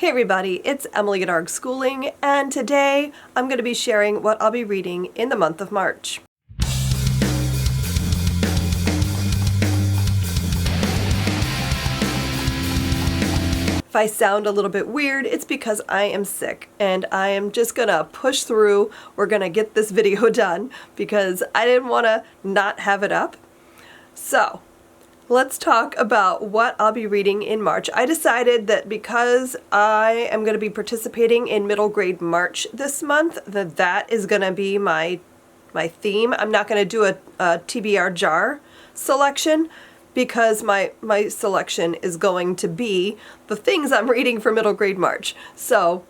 Hey everybody, it's Emily at ARG Schooling, and today I'm going to be sharing what I'll be reading in the month of March. If I sound a little bit weird, it's because I am sick, and I am just gonna push through. We're gonna get this video done because I didn't want to not have it up. So, let's talk about what I'll be reading in March. I decided that because I am going to be participating in middle grade March this month, that is going to be my theme. I'm not going to do a TBR jar selection because my selection is going to be the things I'm reading for middle grade March. So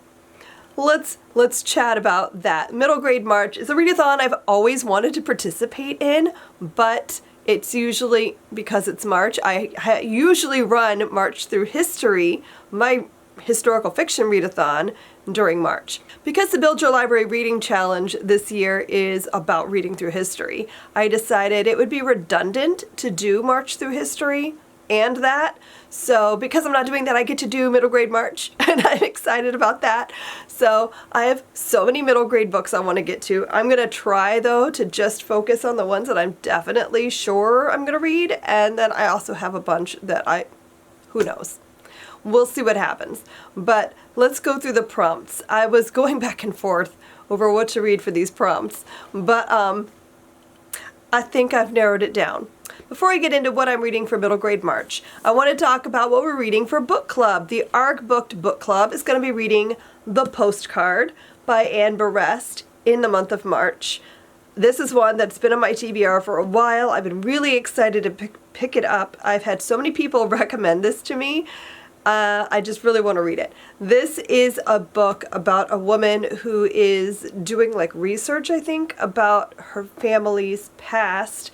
let's chat about that. Middle grade March is a readathon I've always wanted to participate in, but it's usually, because it's March, I usually run March Through History, my historical fiction readathon, during March. Because the Build Your Library Reading Challenge this year is about reading through history, I decided it would be redundant to do March Through History and that. So because I'm not doing that, I get to do middle grade March, and I'm excited about that. So I have so many middle grade books I want to get to. I'm going to try, though, to just focus on the ones that I'm definitely sure I'm going to read, and then I also have a bunch that who knows. We'll see what happens. But let's go through the prompts. I was going back and forth over what to read for these prompts, but I think I've narrowed it down. Before I get into what I'm reading for middle grade March, I want to talk about what we're reading for book club. The ARG Booked Book Club is going to be reading The Postcard by Anne Berest in the month of March. This is one that's been on my TBR for a while. I've been really excited to pick it up. I've had so many people recommend this to me. I just really want to read it. This is a book about a woman who is doing research, I think, about her family's past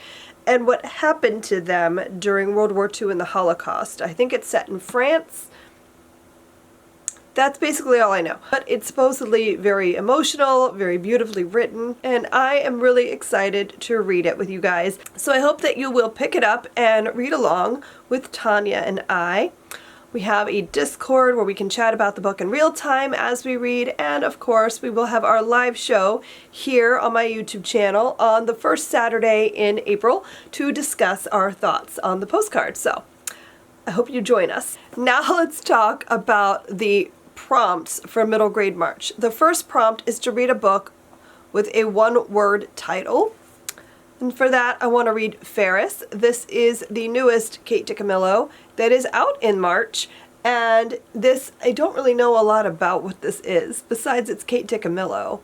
and what happened to them during World War II and the Holocaust. I think it's set in France. That's basically all I know. But it's supposedly very emotional, very beautifully written, and I am really excited to read it with you guys. So I hope that you will pick it up and read along with Tanya and I. We have a Discord where we can chat about the book in real time as we read, and of course we will have our live show here on my YouTube channel on the first Saturday in April to discuss our thoughts on the postcard. So I hope you join us. Now let's talk about the prompts for middle grade March. The first prompt is to read a book with a one-word title. And for that, I want to read Ferris. This is the newest Kate DiCamillo that is out in March. And this, I don't really know a lot about what this is, besides it's Kate DiCamillo.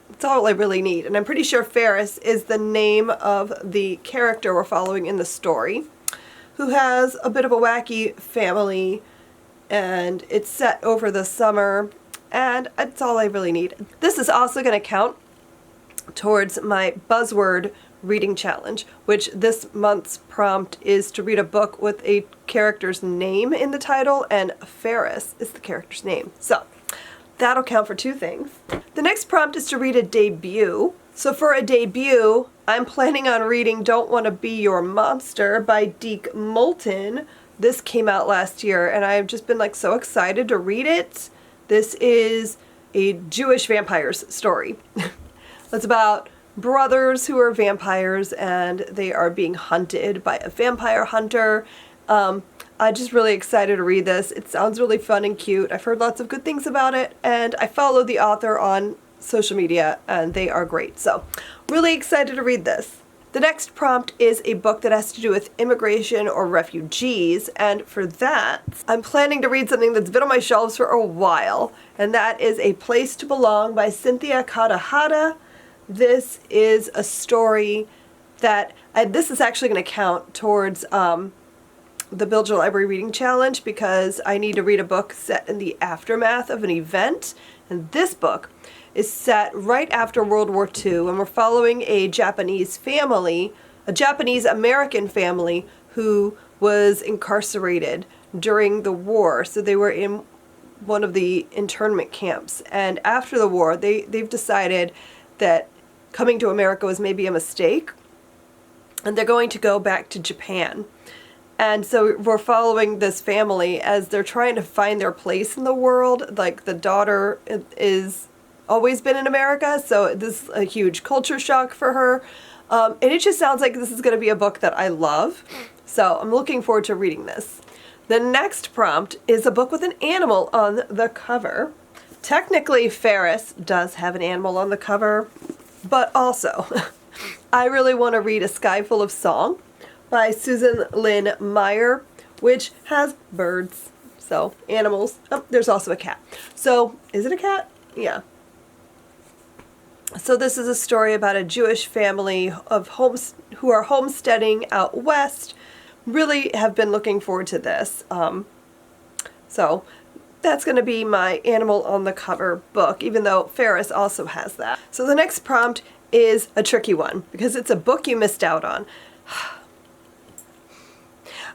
That's all I really need. And I'm pretty sure Ferris is the name of the character we're following in the story, who has a bit of a wacky family, and it's set over the summer, and that's all I really need. This is also going to count towards my buzzword reading challenge, which this month's prompt is to read a book with a character's name in the title, and Ferris is the character's name. So that'll count for two things. The next prompt is to read a debut. So for a debut, I'm planning on reading Don't Want to Be Your Monster by Deke Moulton. This came out last year, and I've just been so excited to read it. This is a Jewish vampires story. It's about brothers who are vampires, and they are being hunted by a vampire hunter. I'm just really excited to read this. It sounds really fun and cute. I've heard lots of good things about it, and I follow the author on social media, and they are great. So really excited to read this. The next prompt is a book that has to do with immigration or refugees, and for that, I'm planning to read something that's been on my shelves for a while, and that is A Place to Belong by Cynthia Kadahata. This is a story that, this is actually going to count towards the Build Your Library Reading Challenge because I need to read a book set in the aftermath of an event, and this book is set right after World War II, and we're following a Japanese family, a Japanese-American family who was incarcerated during the war. So they were in one of the internment camps, and after the war, they've decided that coming to America was maybe a mistake, and they're going to go back to Japan. And so we're following this family as they're trying to find their place in the world. Like, the daughter is always been in America, so this is a huge culture shock for her. And it just sounds like this is going to be a book that I love. So I'm looking forward to reading this. The next prompt is a book with an animal on the cover. Technically, Ferris does have an animal on the cover, but also I really want to read A Skyful of Song by Susan Lynn Meyer, which has birds. So, animals. Oh, there's also a cat. So, is it a cat? Yeah. So this is a story about a Jewish family of who are homesteading out west. Really have been looking forward to this. So that's going to be my animal on the cover book, even though Ferris also has that. So the next prompt is a tricky one because it's a book you missed out on.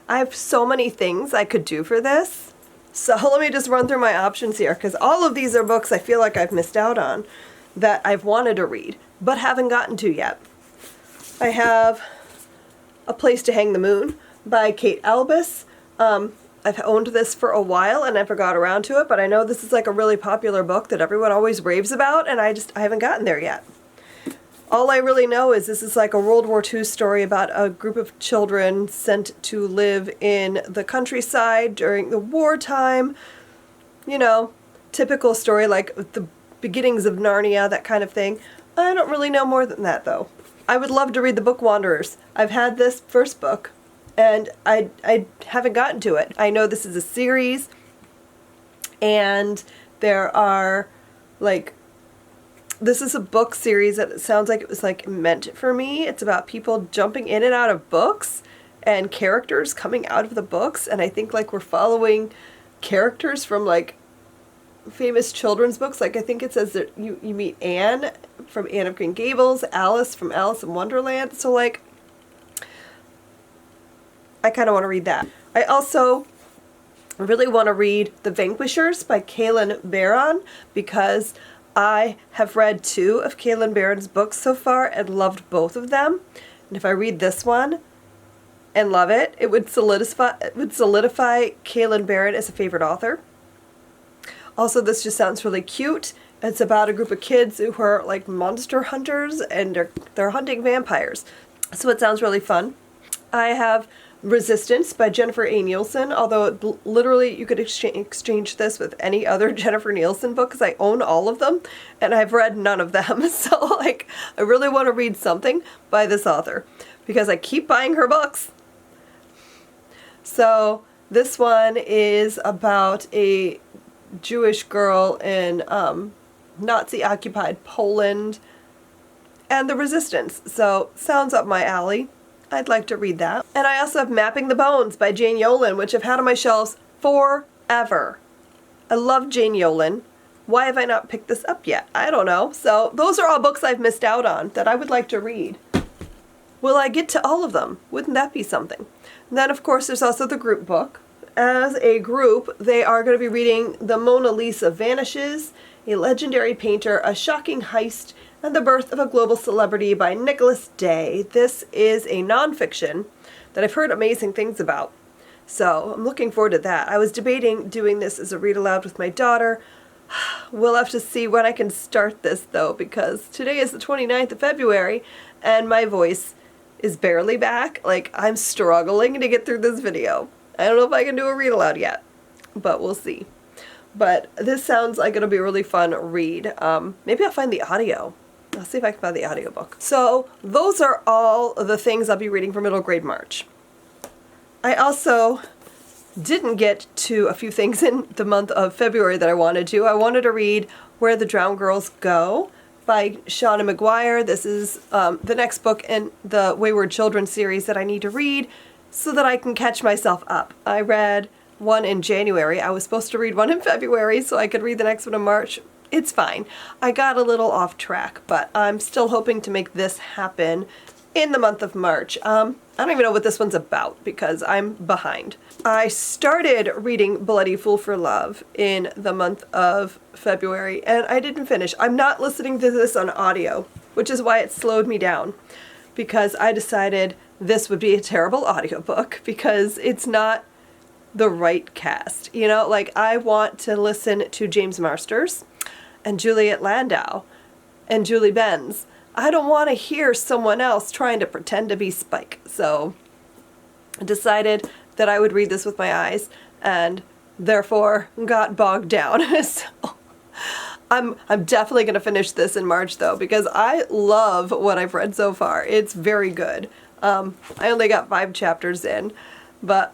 I have so many things I could do for this. So let me just run through my options here, because all of these are books I feel like I've missed out on that I've wanted to read, but haven't gotten to yet. I have A Place to Hang the Moon by Kate Albus. I've owned this for a while and never got around to it, but I know this is like a really popular book that everyone always raves about, and I haven't gotten there yet. All I really know is this is like a World War II story about a group of children sent to live in the countryside during the wartime. You know, typical story like the beginnings of Narnia, that kind of thing. I don't really know more than that, though. I would love to read The Book Wanderers. I've had this first book, and I haven't gotten to it. I know this is a series, and there are, like, this is a book series that sounds like it was, like, meant for me. It's about people jumping in and out of books, and characters coming out of the books, and I think, like, we're following characters from, like, famous children's books. Like, I think it says that you meet Anne from Anne of Green Gables, Alice from Alice in Wonderland. So, like, I kind of want to read that. I also really want to read The Vanquishers by Kaylin Barron, because I have read 2 of Kaylin Barron's books so far and loved both of them. And if I read this one and love it, it would solidify Kaylin Barron as a favorite author. Also, this just sounds really cute. It's about a group of kids who are like monster hunters, and they're hunting vampires. So it sounds really fun. I have Resistance by Jennifer A. Nielsen, although literally you could exchange this with any other Jennifer Nielsen book, because I own all of them and I've read none of them. So, like, I really want to read something by this author because I keep buying her books. So this one is about a Jewish girl in Nazi-occupied Poland and the resistance. So sounds up my alley. I'd like to read that. And I also have Mapping the Bones by Jane Yolen, which I've had on my shelves forever. I love Jane Yolen. Why have I not picked this up yet? I don't know. So those are all books I've missed out on that I would like to read. Will I get to all of them? Wouldn't that be something? And then, of course, there's also the group book. As a group, they are going to be reading The Mona Lisa Vanishes, A Legendary Painter, A Shocking Heist, and The Birth of a Global Celebrity by Nicholas Day. This is a nonfiction that I've heard amazing things about. So I'm looking forward to that. I was debating doing this as a read aloud with my daughter. We'll have to see when I can start this, though, because today is the 29th of February, and my voice is barely back. Like, I'm struggling to get through this video. I don't know if I can do a read aloud yet, but we'll see. But this sounds like it'll be a really fun read. Maybe I'll find the audio. I'll see if I can find the audiobook. So those are all the things I'll be reading for middle grade March. I also didn't get to a few things in the month of February that I wanted to. I wanted to read Where the Drowned Girls Go by Shauna McGuire. This is the next book in the Wayward Children series that I need to read so that I can catch myself up. I read one in January. I was supposed to read one in February so I could read the next one in March. It's fine. I got a little off track, but I'm still hoping to make this happen in the month of March. I don't even know what this one's about because I'm behind. I started reading Bloody Fool for Love in the month of February, and I didn't finish. I'm not listening to this on audio, which is why it slowed me down. because I decided this would be a terrible audiobook because it's not the right cast. You know, like I want to listen to James Marsters and Juliet Landau and Julie Benz. I don't want to hear someone else trying to pretend to be Spike. So I decided that I would read this with my eyes and therefore got bogged down. So I'm definitely going to finish this in March though, because I love what I've read so far. It's very good. I only got 5 chapters in, but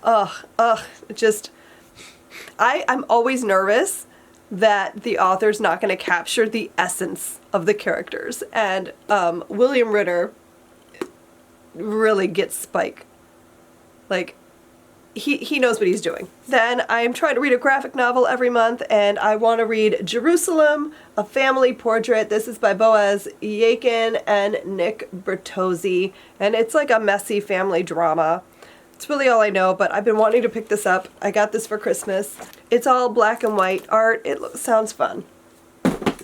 I'm always nervous that the author's not going to capture the essence of the characters. And William Ritter really gets Spike. Like, he knows what he's doing. Then I'm trying to read a graphic novel every month, and I want to read Jerusalem, A Family Portrait. This is by Boaz Yakin and Nick Bertozzi, and it's like a messy family drama. It's really all I know, but I've been wanting to pick this up. I got this for Christmas. It's all black and white art. It sounds fun.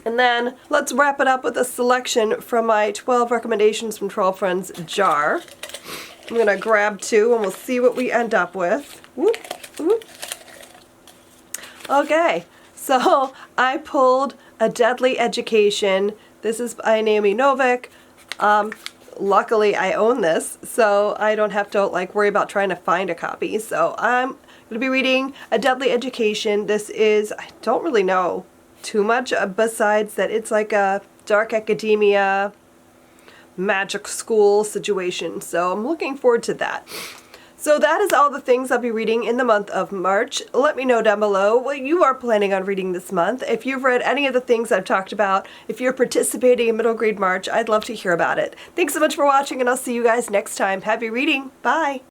And then let's wrap it up with a selection from my 12 recommendations from Troll Friends jar. I'm going to grab 2 and we'll see what we end up with. Whoop, whoop. Okay, so I pulled A Deadly Education. This is by Naomi Novik. Luckily I own this, so I don't have to worry about trying to find a copy. So I'm going to be reading A Deadly Education. This is, I don't really know too much besides that it's like a dark academia magic school situation, so I'm looking forward to that. So that is all the things I'll be reading in the month of March. Let me know down below what you are planning on reading this month. If you've read any of the things I've talked about, if you're participating in Middle Grade March, I'd love to hear about it. Thanks so much for watching, and I'll see you guys next time. Happy reading. Bye.